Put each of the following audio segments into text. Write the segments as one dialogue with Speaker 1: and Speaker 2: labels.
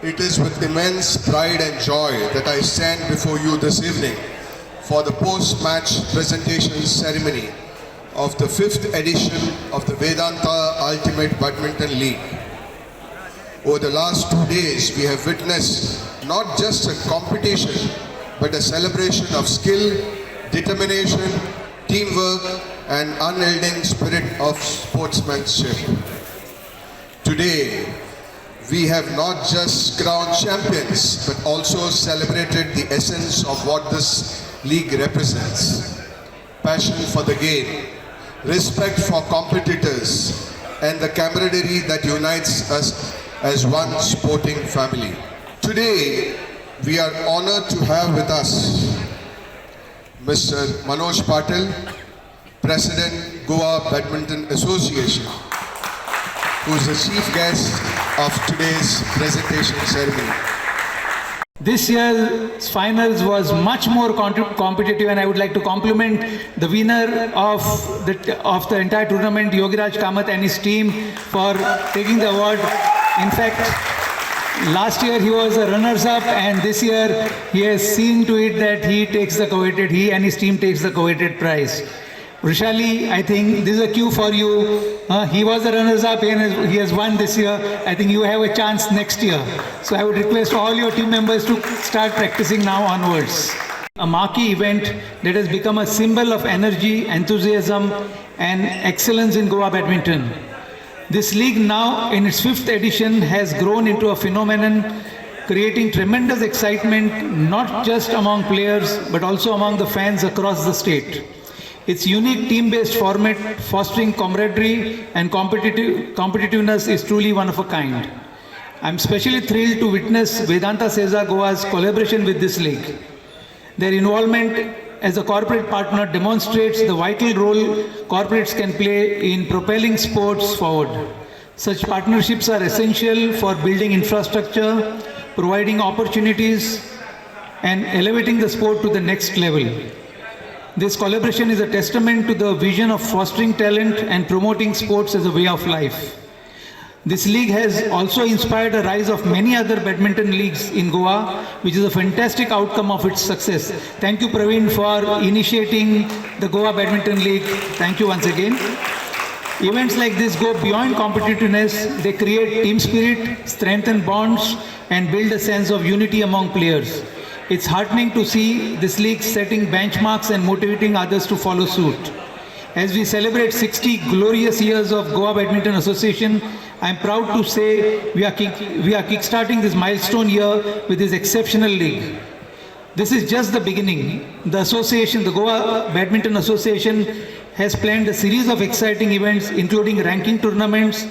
Speaker 1: It is with immense pride and joy that I stand before you this evening for the post-match presentation ceremony of the 5th edition of the Vedanta Ultimate Badminton League. Over the last 2 days, we have witnessed not just a competition, but a celebration of skill, determination, teamwork, and unyielding spirit of sportsmanship. Today, we have not just crowned champions, but also celebrated the essence of what this league represents. Passion for the game, respect for competitors, and the camaraderie that unites us as one sporting family. Today, we are honored to have with us Mr. Manoj Patil, President, Goa Badminton Association, who is the chief guest of today's presentation ceremony.
Speaker 2: This year's finals was much more competitive, and I would like to compliment the winner of the entire tournament, Yogiraj Kamath, and his team for taking the award. In fact, last year he was a runners-up, and this year he has seen to it that he and his team takes the coveted prize. Vrishali, I think this is a cue for you. He was the runners-up and he has won this year. I think you have a chance next year. So I would request all your team members to start practicing now onwards. A marquee event that has become a symbol of energy, enthusiasm, and excellence in Goa badminton. This league now in its 5th edition has grown into a phenomenon, creating tremendous excitement not just among players but also among the fans across the state. Its unique team-based format, fostering camaraderie and competitiveness, is truly one of a kind. I'm especially thrilled to witness Vedanta Seza Goa's collaboration with this league. Their involvement as a corporate partner demonstrates the vital role corporates can play in propelling sports forward. Such partnerships are essential for building infrastructure, providing opportunities, and elevating the sport to the next level. This collaboration is a testament to the vision of fostering talent and promoting sports as a way of life. This league has also inspired the rise of many other badminton leagues in Goa, which is a fantastic outcome of its success. Thank you, Praveen, for initiating the Goa Badminton League. Thank you once again. Events like this go beyond competitiveness. They create team spirit, strengthen bonds, and build a sense of unity among players. It's heartening to see this league setting benchmarks and motivating others to follow suit. As we celebrate 60 glorious years of Goa Badminton Association, I'm proud to say we are kickstarting this milestone year with this exceptional league. This is just the beginning. The Goa Badminton Association, has planned a series of exciting events, including ranking tournaments,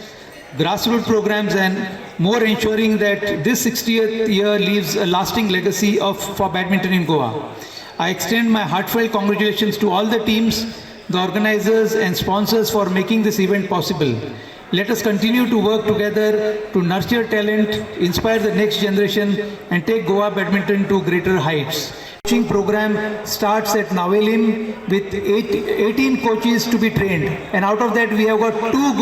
Speaker 2: grassroots programs, and more, ensuring that this 60th year leaves a lasting legacy for badminton in Goa. I extend my heartfelt congratulations to all the teams, the organizers and sponsors for making this event possible. Let us continue to work together to nurture talent, inspire the next generation, and take Goa badminton to greater heights. The coaching program starts at Navelin with 18 coaches to be trained, and out of that we have got two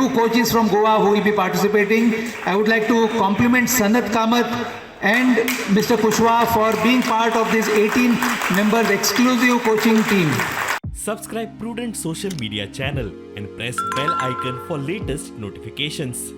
Speaker 2: coaches from Goa who will be participating. I would like to compliment Sanat Kamath and Mr. Kushwaha for being part of this 18 members exclusive coaching team.
Speaker 3: Subscribe Prudent social media channel and press bell icon for latest notifications.